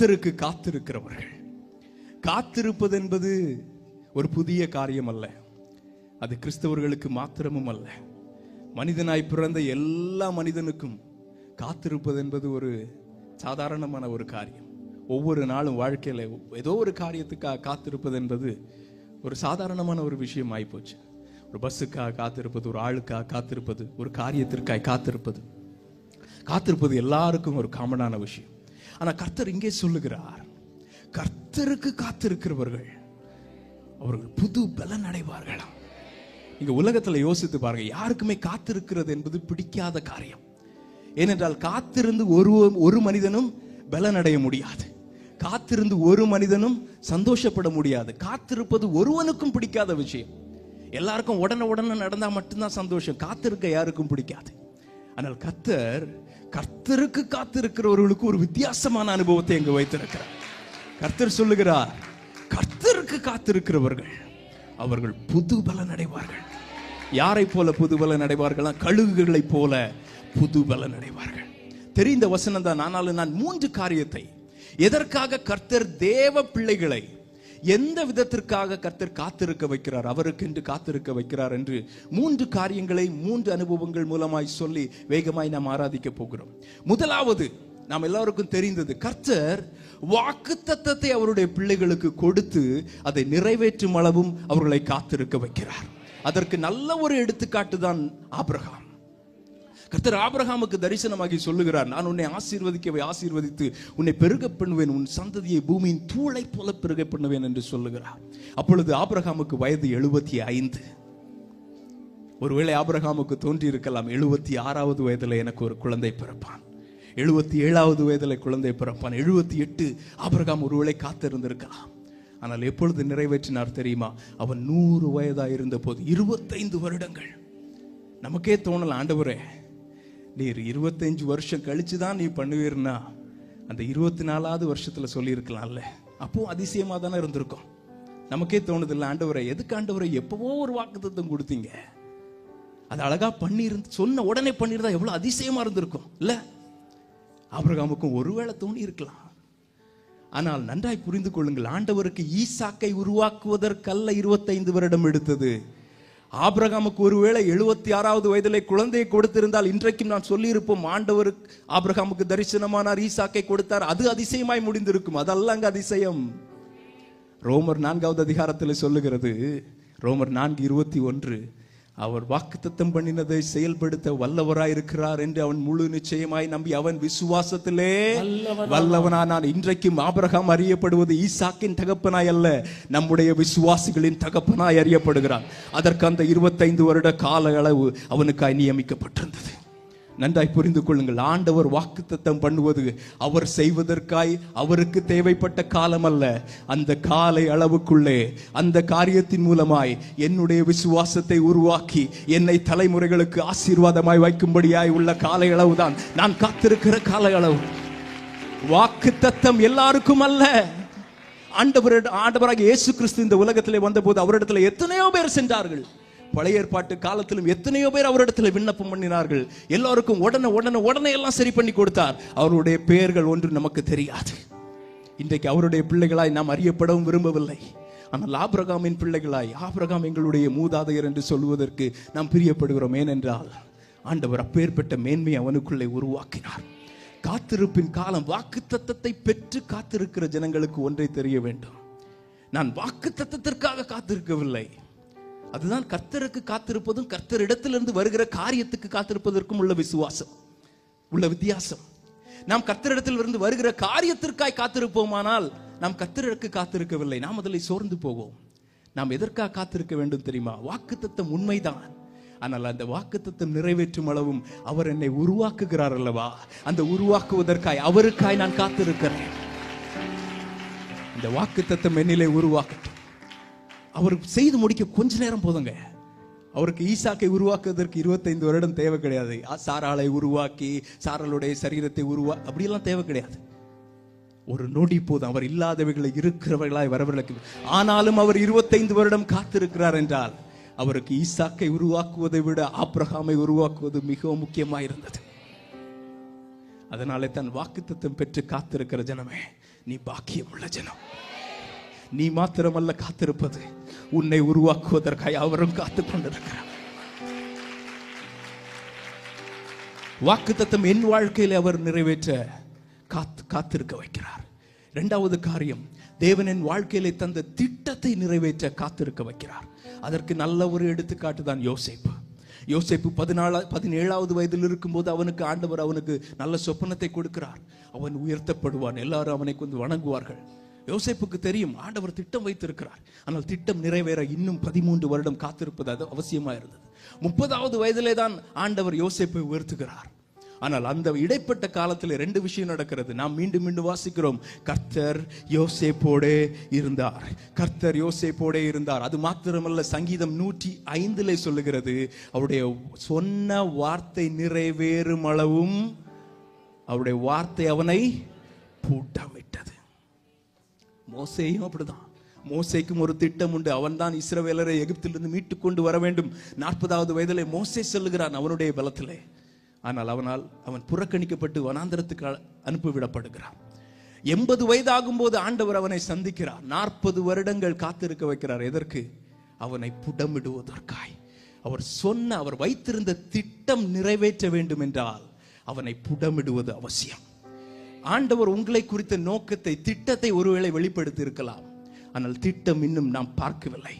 கர்த்தருக்கு காத்திருக்கிறவர்கள். காத்திருப்பது என்பது ஒரு புதிய காரியம் அல்ல. அது கிறிஸ்தவர்களுக்கு மாத்திரமும் அல்ல, மனிதனாய் பிறந்த எல்லா மனிதனுக்கும் காத்திருப்பது என்பது ஒரு சாதாரணமான ஒரு காரியம். ஒவ்வொரு நாளும் வாழ்க்கையில ஏதோ ஒரு காரியத்துக்காக காத்திருப்பது என்பது ஒரு சாதாரணமான ஒரு விஷயம் ஆயிப்போச்சு. ஒரு பஸ்ஸுக்காக காத்திருப்பது, ஒரு ஆளுக்காக காத்திருப்பது, ஒரு காரியத்திற்காக காத்திருப்பது. காத்திருப்பது எல்லாருக்கும் ஒரு காமனான விஷயம். ஆனா கர்த்தர் இங்கே சொல்லுகிறார், கர்த்தருக்கு காத்திருக்கிறவர்கள் அவர்கள் புது பலன் அடைவார்களாம். இங்க உலகத்துல யோசித்து பாருங்க, யாருக்குமே காத்திருக்கிறது என்பது பிடிக்காத காரியம். ஏனென்றால் காத்திருந்து ஒரு மனிதனும் பலன் அடைய முடியாது. காத்திருந்து ஒரு மனிதனும் சந்தோஷப்பட முடியாது. காத்திருப்பது ஒருவனுக்கும் பிடிக்காத விஷயம். எல்லாருக்கும் உடனே நடந்தா மட்டும்தான் சந்தோஷம். காத்திருக்க யாருக்கும் பிடிக்காது. ஆனால் கர்த்தருக்கு காத்திருக்கிறவர்களுக்கு ஒரு வித்தியாசமான அனுபவத்தை இங்கு வைத்திருக்கிறார். கர்த்தர் சொல்லுகிறார், கர்த்தருக்கு காத்திருக்கிறவர்கள் அவர்கள் புது பலன் அடைவார்கள். யாரை போல புது பலன் அடைவார்கள்? கழுகுகளை போல புது பலன் அடைவார்கள். தெரிந்த வசனம் தான். ஆனாலும் நான் 3 காரியத்தை, எதற்காக கர்த்தர் தேவ பிள்ளைகளை எந்த விதத்திற்காக கர்த்தர் காத்திருக்க வைக்கிறார், அவருக்கு என்று காத்திருக்க வைக்கிறார் என்று 3 காரியங்களை 3 அனுபவங்கள் மூலமாய் சொல்லி வேகமாய் நாம் ஆராதிக்க போகிறோம். முதலாவது, நாம் எல்லாருக்கும் தெரிந்தது, கர்த்தர் வாக்குத்தத்தத்தை அவருடைய பிள்ளைகளுக்கு கொடுத்து அதை நிறைவேற்றும் அளவும் அவர்களை காத்திருக்க வைக்கிறார். அதற்கு நல்ல ஒரு எடுத்துக்காட்டு தான் ஆபிரகாம். கர்த்தர் ஆபிரகாமுக்கு தரிசனமாகி சொல்லுகிறார், நான் உன்னை ஆசீர்வதித்து உன்னை பெருக பண்ணுவேன், உன் சந்ததியை பூமியின் தூளை போல பெருக பண்ணுவேன் என்று சொல்லுகிறார். அப்பொழுது ஆபிரகாமுக்கு வயது 75. ஒருவேளை ஆபிரகாமுக்கு தோன்றி இருக்கலாம், 76வது வயதில் எனக்கு ஒரு குழந்தை பிறப்பான், 77வது வயதில் குழந்தை பிறப்பான், 78 ஆபிரகாம் ஒருவேளை காத்திருந்திருக்கலாம். ஆனால் எப்பொழுது நிறைவேற்றினார் தெரியுமா? அவன் 100 வயதா இருந்த போது. 25 வருடங்கள். நமக்கே தோணலாம், ஆண்டவரே நீர் 25 வருஷம் கழிச்சுதான் நீ பண்ணுவீர்னா அந்த 24வது வருஷத்துல சொல்லி இருக்கலாம்ல. அப்போ அதிசயமா தானே இருந்திருக்கும். நமக்கே தோணுது இல்லை, ஆண்டவரே எதுக்கு ஆண்டவரே எப்பவோ ஒரு வாக்குத்தத்தம் கொடுத்தீங்க, அது அழகா பண்ணியிருந்து சொன்ன உடனே பண்ணிருந்தா எவ்வளவு அதிசயமா இருந்திருக்கும் இல்ல? ஆபிரகாமுக்கும் ஒருவேளை தோணி இருக்கலாம். ஆனால் நன்றாய் புரிந்து கொள்ளுங்கள், ஆண்டவருக்கு ஈசாக்கை உருவாக்குவதற்கல்ல 25 வருடம் எடுத்தது. ஆபிரகாமுக்கு ஒருவேளை 76வது வயதிலே குழந்தையை கொடுத்திருந்தால் இன்றைக்கும் நான் சொல்லி இருப்போம், ஆண்டவருக்கு ஆபிரகாமுக்கு தரிசனமானார், ஈசாக்கை கொடுத்தார், அது அதிசயமாய் முடிந்திருக்கும். அதல்ல அங்க அதிசயம். ரோமர் 4வது அதிகாரத்தில் சொல்லுகிறது, ரோமர் 4:21, அவர் வாக்குத்தத்தம் பண்ணினதை செயல்படுத்த வல்லவராயிருக்கிறார் என்று அவன் முழு நிச்சயமாய் நம்பி அவன் விசுவாசத்திலே வல்லவனானான். இன்றைக்கும் ஆபிரகாம் அறியப்படுவது ஈசாக்கின் தகப்பனாய் அல்ல, நம்முடைய விசுவாசிகளின் தகப்பனாய் அறியப்படுகிறான். அதற்கு அந்த 25 வருட கால அளவு அவனுக்காய் நியமிக்கப்பட்டிருந்தது. நன்றாய் புரிந்து கொள்ளுங்கள், ஆண்டவர் வாக்குத்தத்தம் பண்ணுவது அவர் செய்வதற்காய் அவருக்கு தேவைப்பட்ட காலம் அல்ல. அந்த காலை அளவுக்குள்ளே அந்த காரியத்தின் மூலமாய் என்னுடைய விசுவாசத்தை உருவாக்கி என்னை தலைமுறைகளுக்கு ஆசீர்வாதமாய் வைக்கும்படியாய் உள்ள காலை அளவுதான் நான் காத்திருக்கிற காலை அளவு. வாக்குத்தத்தம் எல்லாருக்கும் அல்ல. ஆண்டவராக இயேசு கிறிஸ்து இந்த உலகத்திலே வந்தபோது அவரிடத்தில் எத்தனையோ பேர் சென்றார்கள். பழைய ஏற்பாட்டு காலத்திலும் எத்தனையோ பேர் அவரிடத்தில் விண்ணப்பம் பண்ணினார்கள். எல்லாருக்கும் உடனே எல்லாம் சரி பண்ணி கொடுத்தார். அவருடைய பெயர்கள் ஒன்று நமக்கு தெரியாது. இன்றைக்கு அவருடைய பிள்ளைகளாய் நாம் அறியப்படவும் விரும்பவில்லை. ஆனால் ஆபிரகாமின் பிள்ளைகளாய், ஆபிரகாம் எங்களுடைய மூதாதையர் என்று சொல்வதற்கு நாம் பிரியப்படுகிறோம். ஏனென்றால் ஆண்டவர் அப்பேற்பட்ட மேன்மை அவனுக்குள்ளே உருவாக்கினார். காத்திருப்பின் காலம். வாக்குத்தத்தத்தை பெற்று காத்திருக்கிற ஜனங்களுக்கு ஒன்றை தெரிய வேண்டும், நான் வாக்குத்தத்தத்திற்காக காத்திருக்கவில்லை. அதுதான் கர்த்தருக்கு காத்திருப்பதும் கர்த்தரிடத்திலிருந்து வருகிற காரியத்துக்கு காத்திருப்பதற்கும் உள்ள வித்தியாசம். நாம் கர்த்தரிடத்திலிருந்து வருகிற காரியத்திற்காய் காத்திருப்போமானால் நாம் கர்த்தருக்கு காத்திருக்கவில்லை, நாம் அதில் சோர்ந்து போவோம். நாம் எதற்காக காத்திருக்க வேண்டும் தெரியுமா? வாக்குத்தத்தம் உண்மைதான், ஆனால் அந்த வாக்குத்தத்தம் நிறைவேற்றும் அளவும் அவர் என்னை உருவாக்குகிறார் அல்லவா? அந்த உருவாக்குவதற்காய் அவருக்காய் நான் காத்திருக்கிறேன். இந்த வாக்குத்தத்தம் என்னிலே உருவாக்கட்டும். அவர் செய்து முடிக்க கொஞ்ச நேரம் போதுங்க. அவருக்கு ஈசாக்கை உருவாக்குவதற்கு 25 வருடம் தேவை கிடையாது. சாராளை உருவாக்கி சாராளுடைய சரீரத்தை அப்படியெல்லாம் தேவை கிடையாது. ஒரு நொடி போதும். அவர் இல்லாதவைகளை இருக்கிறவர்களாய் வரவர்களுக்கு. ஆனாலும் அவர் 25 வருடம் காத்திருக்கிறார் என்றால் அவருக்கு ஈசாக்கை உருவாக்குவதை விட ஆபிரகாமை உருவாக்குவது மிகவும் முக்கியமாயிருந்தது. அதனாலே தன் வாக்குத்தத்தம் பெற்று காத்திருக்கிற ஜனமே, நீ பாக்கியம் உள்ள ஜனம். நீ மாத்திரமல்ல காத்திருப்பது, உன்னை உருவாக்குவதற்காக அவரும் காத்துக் கொண்டிருக்கிறார். வாக்குத்தத்தம் என் வாழ்க்கையில் அவர் நிறைவேற்ற காத்திருக்க வைக்கிறார். இரண்டாவது காரியம், தேவன் என் வாழ்க்கையிலே தந்த திட்டத்தை நிறைவேற்ற காத்திருக்க வைக்கிறார். அதற்கு நல்ல ஒரு எடுத்துக்காட்டு தான் யோசேப்பு. யோசேப்பு 17வது வயதில் இருக்கும்போது அவனுக்கு ஆண்டவர் அவனுக்கு நல்ல சொப்பனத்தை கொடுக்கிறார். அவன் உயர்த்தப்படுவான், எல்லாரும் அவனை கொஞ்சம் வணங்குவார்கள். யோசேப்புக்கு தெரியும் ஆண்டவர் திட்டம் வைத்திருக்கிறார். ஆனால் திட்டம் நிறைவேற இன்னும் 13 வருடம் காத்திருப்பது அது அவசியமா இருந்தது. 30வது வயதிலே தான் ஆண்டவர் யோசேப்பை உயர்த்துகிறார். ஆனால் அந்த இடைப்பட்ட காலத்தில் 2 விஷயம் நடக்கிறது. நாம் மீண்டும் மீண்டும் வாசிக்கிறோம், கர்த்தர் யோசேப்போடே இருந்தார், கர்த்தர் யோசேப்போடே இருந்தார். அது மாத்திரமல்ல, சங்கீதம் 105 சொல்லுகிறது, அவருடைய சொன்ன வார்த்தை நிறைவேறும் அளவும் அவருடைய வார்த்தை அவனை பூட்டமிட்டது. மோசேயும் அப்படிதான். மோசேக்கும் ஒரு திட்டம் உண்டு. அவன் தான் இஸ்ரவேலரை எகிப்திலிருந்து மீட்டு கொண்டு வர வேண்டும். 40வது வயதிலே மோசே செல்லுகிறான் அவனுடைய பலத்திலே. ஆனால் அவன் புறக்கணிக்கப்பட்டு வனாந்தரத்துக்கு அனுப்பிவிடப்படுகிறான். 80 வயதாகும் போது ஆண்டவர் அவனை சந்திக்கிறார். 40 வருடங்கள் காத்திருக்க வைக்கிறார். எதற்கு? அவனை புடமிடுவதற்காய். அவர் வைத்திருந்த திட்டம் நிறைவேற்ற வேண்டும் என்றால் அவனை புடமிடுவது அவசியம். ஆண்டவர் உங்களை குறித்த நோக்கத்தை, திட்டத்தை ஒருவேளை வெளிப்படுத்தி இருக்கலாம். ஆனால் திட்டம் இன்னும் நாம் பார்க்கவில்லை,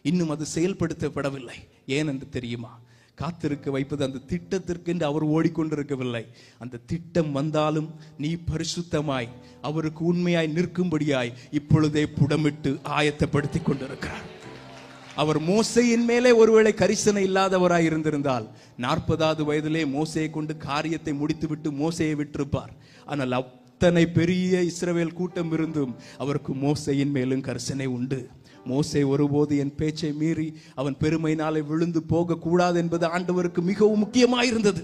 இன்னும் அது செயல்படுத்தப்படவில்லை. ஏன் என்று தெரியுமா? காத்திருக்க வைப்பது அந்த திட்டத்திற்கு என்று அவர் ஓடிக்கொண்டிருக்கவில்லை. அந்த திட்டம் வந்தாலும் நீ பரிசுத்தமாய் அவருக்கு உண்மையாய் நிற்கும்படியாய் இப்பொழுதே புடமிட்டு ஆயத்தப்படுத்தி கொண்டிருக்கிறார். அவர் மோசேயின் மேலே ஒருவேளை கரிசனை இல்லாதவராய் இருந்திருந்தால் 40வது வயதிலே மோசேயை கொண்டு காரியத்தை முடித்துவிட்டு மோசேயை விட்டிருப்பார். ஆனால் அத்தனை பெரிய இஸ்ரவேல் கூட்டம் இருந்தும் அவருக்கு மோசேயின் மேலும் கரிசனை உண்டு. மோசே ஒருபோது என் பேச்சை மீறி அவன் பெருமையினாலே விழுந்து போக கூடாது என்பது ஆண்டவருக்கு மிகவும் முக்கியமாயிருந்தது.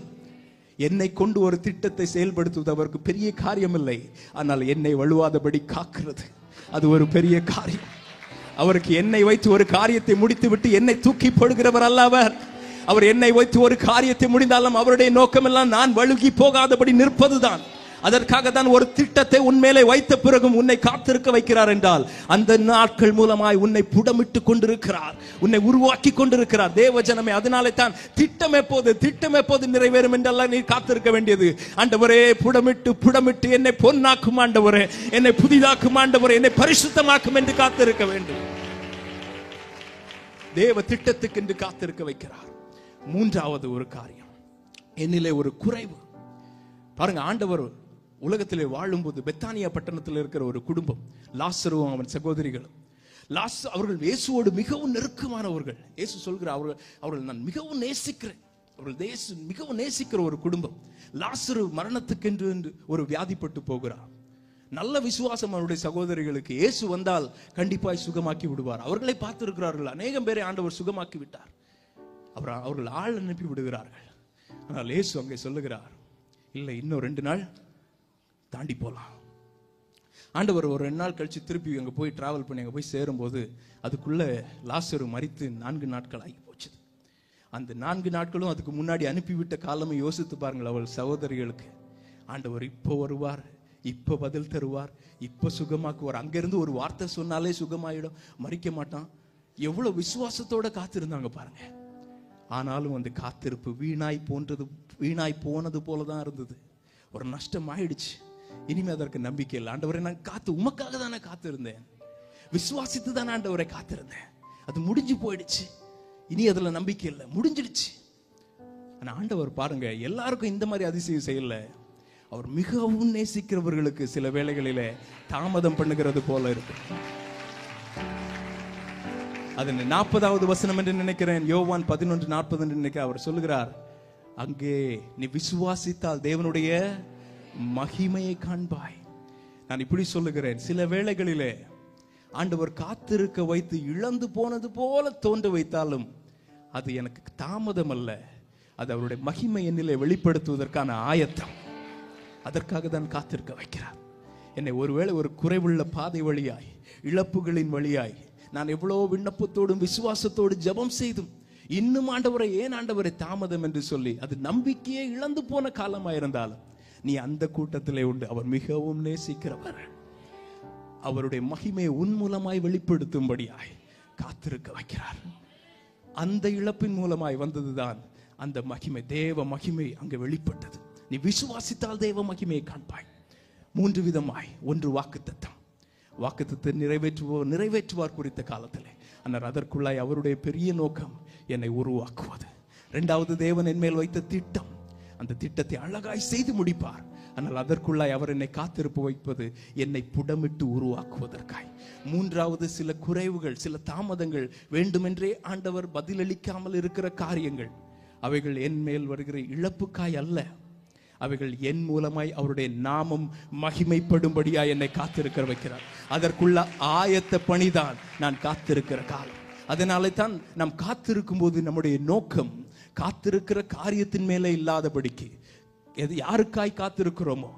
என்னை கொண்டு ஒரு திட்டத்தை செயல்படுத்துவது அவருக்கு பெரிய காரியம் இல்லை. ஆனால் என்னை வழுவாதபடி காக்கிறது அது ஒரு பெரிய காரியம். அவருக்கு என்னை வைத்து ஒரு காரியத்தை முடித்து விட்டு என்னை தூக்கி போடுகிறவர் அல்ல அவர் என்னை வைத்து ஒரு காரியத்தை முடிந்தாலும் அவருடைய நோக்கம் எல்லாம் நான் வழுகி போகாதபடி நிற்பதுதான். அதற்காக தான் ஒரு திட்டத்தை உன்மேலே வைத்த பிறகும் உன்னை காத்திருக்க வைக்கிறார் என்றால் அந்த நாட்கள் மூலமாய் உன்னை புடமிட்டு கொண்டிருக்கிறார், உன்னை உருவாக்கி கொண்டிருக்கிறார். தேவஜனமே, அதனாலே தான் திட்டம் எப்போது நிறைவேறும் என்றெல்லாம் நீ காத்திருக்க வேண்டியது. ஆண்டவரே, புடமிட்டு என்னை பொன்னாக்கும் ஆண்டவரே, என்னை புதிதாக்கும் ஆண்டவரே, என்னை பரிசுத்தமாக்கும் என்று காத்திருக்க வேண்டும். தேவ திட்டத்துக்கு என்று காத்திருக்க வைக்கிறார். 3வது ஒரு காரியம், என்னிலே ஒரு குறைவு. பாருங்க, ஆண்டவர் உலகத்திலே வாழும்போது பெத்தானியா பட்டணத்தில் இருக்கிற ஒரு குடும்பம், லாசருவும் அவன் சகோதரிகளும். அவர்கள் இயேசுவோடு மிகவும் நெருக்கமானவர்கள். இயேசு சொல்கிறார், அவர்கள் நான் மிகவும் நேசிக்கிறேன். அவர்கள் மிகவும் நேசிக்கிற ஒரு குடும்பம். லாசரு மரணத்துக்கென்று ஒரு வியாதிப்பட்டு போகிறார். நல்ல விசுவாசம் அவருடைய சகோதரிகளுக்கு. இயேசு வந்தால் கண்டிப்பாய் சுகமாக்கி விடுவார். அவர்களை பார்த்திருக்கிறார்கள். அநேகம் பேரை ஆண்டவர் சுகமாக்கி விட்டார். அவர்கள் ஆள் அனுப்பி விடுகிறார்கள். ஆனால் இயேசு அங்கே சொல்லுகிறார், இல்லை, இன்னும் 2 நாள் தாண்டி போலாம். ஆண்டவர் ஒரு 2 நாள் கழிச்சு திருப்பி அங்கே போய் டிராவல் பண்ணி அங்கே போய் சேரும்போது அதுக்குள்ள லாசரு மரித்து 4 நாட்கள் ஆகி போச்சு. அந்த 4 நாட்களும் அதுக்கு முன்னாடி அனுப்பிவிட்ட காலமே யோசித்து பாருங்கள். அவள் சகோதரிகளுக்கு ஆண்டவர் இப்போ வருவார், இப்போ பதில் தருவார், இப்போ சுகமாக்குவார். அங்கிருந்து ஒரு வார்த்தை சொன்னாலே சுகமாயிடும், மறிக்க மாட்டான். எவ்வளவு விசுவாசத்தோட காத்திருந்தாங்க பாருங்க. ஆனாலும் அந்த காத்திருப்பு வீணாய் போனது போலதான் இருந்தது. ஒரு நஷ்டம் ஆயிடுச்சு. இனிமே அதற்கு நம்பிக்கை இல்லை. ஆண்டவரை, நான் உமக்காக தானே காத்திருந்தேன், விசுவாசித்து தானே ஆண்டவரை காத்திருந்தேன். அது முடிஞ்சு போயிடுச்சு, இனி அதுல நம்பிக்கை இல்லை, முடிஞ்சிடுச்சு. ஆனா ஆண்டவர் பாருங்க, எல்லாருக்கும் இந்த மாதிரி அதிசயம் செய்யல. அவர் மிகவும் நேசிக்கிறவர்களுக்கு சில வேளைகளிலே தாமதம் பண்ணுகிறது போல இருக்கு. அது 40வது வசனம் என்று நினைக்கிறேன், யோவான் 11:40 என்று நினைக்கிறேன். அவர் சொல்லுகிறார், அங்கே நீ விசுவாசித்தால் தேவனுடைய மகிமையை காண்பாய். நான் இப்படி சொல்லுகிறேன், சில வேளைகளிலே ஆண்டவர் காத்திருக்க வைத்து இழந்து போனது போல தோன்ற வைத்தாலும் அது எனக்கு தாமதம் அல்ல, அது அவருடைய மகிமை என்னிலே வெளிப்படுத்துவதற்கான ஆயத்தம். அதற்காக தான் காத்திருக்க வைக்கிறார். என்னை ஒருவேளை ஒரு குறைவுள்ள பாதை வழியாய், இழப்புகளின் வழியாய் நான் எவ்வளவு விண்ணப்பத்தோடும் விசுவாசத்தோடு ஜெபம் செய்தும் இன்னும் ஆண்டவரை, ஏன் ஆண்டவரை தாமதம் என்று சொல்லி அது நம்பிக்கையே இழந்து போன காலமாயிருந்தாலும் நீ அந்த கூட்டத்திலே உண்டு. அவர் மிகவும் நேசிக்கிறவர். அவருடைய மகிமையை உன் மூலமாய் வெளிப்படுத்தும்படியாய் காத்திருக்க வைக்கிறார். அந்த இழப்பின் மூலமாய் வந்ததுதான் அந்த மகிமை, தேவ மகிமை அங்கு வெளிப்பட்டது. நீ விசுவாசித்தால் தேவ மகிமையை காண்பாய். 3 விதமாய். ஒன்று வாக்குத்தத்தம். வாக்குத்தத்தை நிறைவேற்றுவார் குறித்த காலத்திலே. ஆனால் அதற்குள்ளாய் அவருடைய பெரிய நோக்கம் என்னை உருவாக்குவது. 2வது தேவன் என் மேல் வைத்த திட்டம், அந்த திட்டத்தை அழகாய் செய்து முடிப்பார். ஆனால் அதற்குள்ளாய் அவர் என்னை காத்திருப்பு வைப்பது என்னை புடமிட்டு உருவாக்குவதற்காய். 3வது சில குறைவுகள், சில தாமதங்கள், வேண்டுமென்றே ஆண்டவர் பதிலளிக்காமல் இருக்கிற காரியங்கள், அவைகள் என் மேல் வருகிற இழப்புக்காய் அல்ல, அவைகள் என் மூலமாய் அவருடைய நாமம் மகிமைப்படும்படியாய் என்னை காத்திருக்க வைக்கிறார். அதற்குள்ள ஆயத்த பணிதான் நான் காத்திருக்கிற காலம். அதனாலே தான் நாம் காத்திருக்கும் போது நம்முடைய நோக்கம் காத்திருக்கிற காரியத்தின் மேலே இல்லாதபடிக்கு, யாருக்காய் காத்திருக்கிறோமோ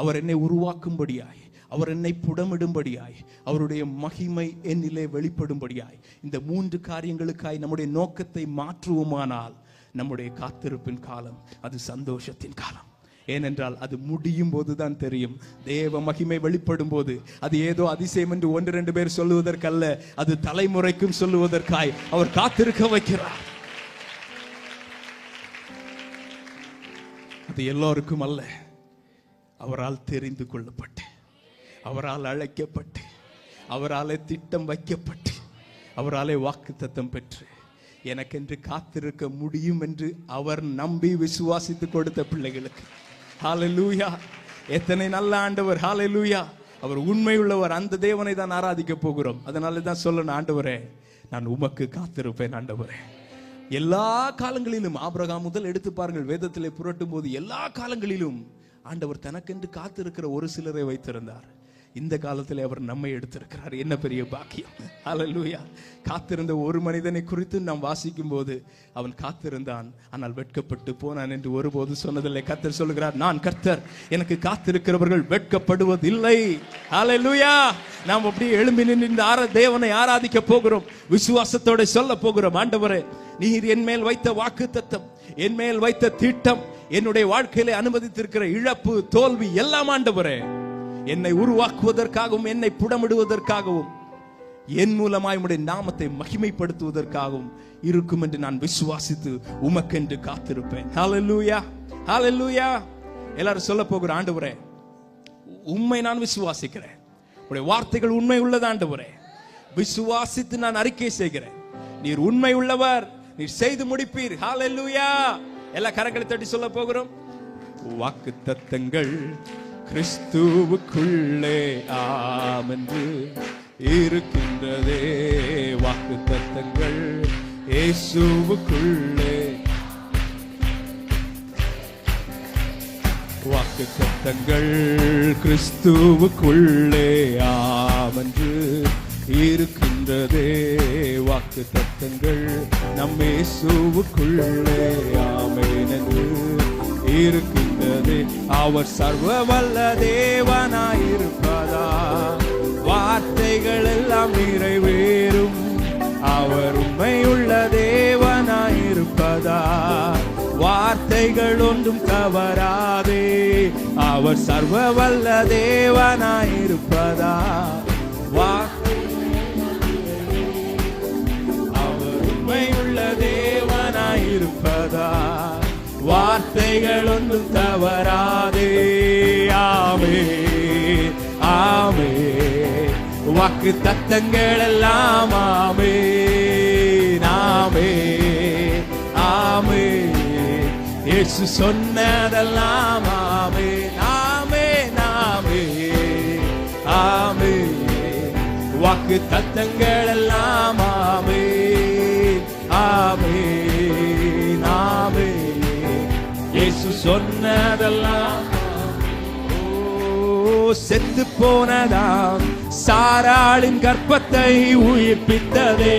அவர் என்னை உருவாக்கும்படியாய், அவர் என்னை புடமிடும்படியாய், அவருடைய மகிமை என்னிலே வெளிப்படும்படியாய், இந்த 3 காரியங்களுக்காய் நம்முடைய நோக்கத்தை மாற்றுவோமானால் நம்முடைய காத்திருப்பின் காலம் அது சந்தோஷத்தின் காலம். ஏனென்றால் அது முடியும் போதுதான் தெரியும். தேவ மகிமை வெளிப்படும் போது அது ஏதோ அதிசயம் என்று 1-2 பேர் சொல்லுவதற்கல்ல, அது தலைமுறைக்கும் சொல்லுவதற்காய் அவர் காத்திருக்க வைக்கிறார். அது எல்லோருக்கும் அல்ல, அவரால் தெரிந்து கொள்ளப்பட்டு, அவரால் அழைக்கப்பட்டு, அவராலே திட்டம் வைக்கப்பட்டு, அவராலே வாக்குத்தத்தம் பெற்று எனக்கென்று காத்திருக்க முடியும் என்று அவர் நம்பி விசுவாசித்து கொடுத்த பிள்ளைகளுக்கு ஹல்லேலூயா. எத்தனை நல்ல ஆண்டவர். ஹல்லேலூயா. அவர் உண்மை உள்ளவர். அந்த தேவனை தான் ஆராதிக்க போகிறோம். அதனால தான் சொல்லணும், ஆண்டவரே நான் உமக்கு காத்திருப்பேன். ஆண்டவரே எல்லா காலங்களிலும், ஆபிரகாம் முதல் எடுத்து பாருங்கள், வேதத்திலே புரட்டும் போது எல்லா காலங்களிலும் ஆண்டவர் தனக்கென்று காத்திருக்கிற ஒரு சிலரை வைத்திருந்தார். இந்த காலத்தில் அவர் நம்மை எடுத்திருக்கிறார். என்ன பெரிய பாக்கியம். ஹல்லேலூயா. காத்திருந்த ஒரு மனிதனை குறித்து நாம் வாசிக்கும் போது அவன் காத்திருந்தான், ஆனால் வெட்கப்பட்டு போனான் என்று ஒருபோது சொன்னதில்லை. கர்த்தர் சொல்லுகிறார், நான் கர்த்தர், எனக்கு காத்திருக்கிறவர்கள் வெட்கப்படுவதில்லை. ஹல்லேலூயா. நாம் அப்படியே எழும்பி நின்று இந்த தேவனை ஆராதிக்க போகிறோம். விசுவாசத்தோட சொல்ல போகிறோம், ஆண்டவரே நீர் என் மேல் வைத்த வாக்குத்தத்தம், என் மேல் வைத்த திட்டம், என்னுடைய வாழ்க்கையிலே அனுமதித்திருக்கிற இழப்பு, தோல்வி எல்லாம் ஆண்டவரே என்னை உருவாக்குவதற்காகவும், என்னை புடமிடுவதற்காகவும், என் மூலமாய் உம்முடைய நாமத்தை மகிமைப்படுத்துவதற்காகவும் இருக்கும் என்று நான் விசுவாசித்து உமக்கென்று காத்திருப்பேன். ஹல்லேலூயா. ஹல்லேலூயா. எல்லாரும் சொல்ல போகிற, ஆண்டவரே உம்மை நான் விசுவாசிக்கிறேன், உம்முடைய வார்த்தைகள் உண்மை உள்ளது. ஆண்டவரே விசுவாசித்து நான் அறிக்கை செய்கிறேன், நீர் உண்மை உள்ளவர், நீர் செய்து முடிப்பீர். ஹல்லேலூயா. எல்லா கரங்களை தட்டி சொல்ல போகிறோம். வாக்குத்தத்தங்கள் கிறிஸ்துவுக்குள்ளே ஆமென்று இருக்கின்றதே. வாக்குத்தத்தங்கள் இயேசுவுக்குள்ளே, வாக்குத்தத்தங்கள் கிறிஸ்துவுக்குள்ளே ஆமென்று இருக்கின்றதே. வாக்குத்தத்தங்கள் நம் இயேசுவுக்குள்ளே ஆமென் என்று இருக்கின்றது. அவர் சர்வ வல்ல தேவனாயிருப்பதா வார்த்தைகள் எல்லாம் நிறைவேறும். அவர் உண்மையுள்ள தேவனாயிருப்பதா வார்த்தைகள் ஒன்றும் தவறாதே. அவர் சர்வ வல்ல தேவனாயிருப்பதா அவர் உண்மையுள்ள தேவனாயிருப்பதா வார்த்தைகள் ஒன்றும் தவறாதே. ஆமே ஆமே. வாக்கு தத்தங்கள் எல்லாம் ஆமே நாமே ஆமே. இயேசு சொன்னதெல்லாம் ஆமே நாமே நாமே ஆமே. வாக்கு தத்தங்கள் எல்லாம் ஆமே ஆமே நாமே. இயேசு சொன்னதெல்லாம் செத்து போனதாம் சாராளின் கர்ப்பத்தை உயிர்ப்பித்ததே.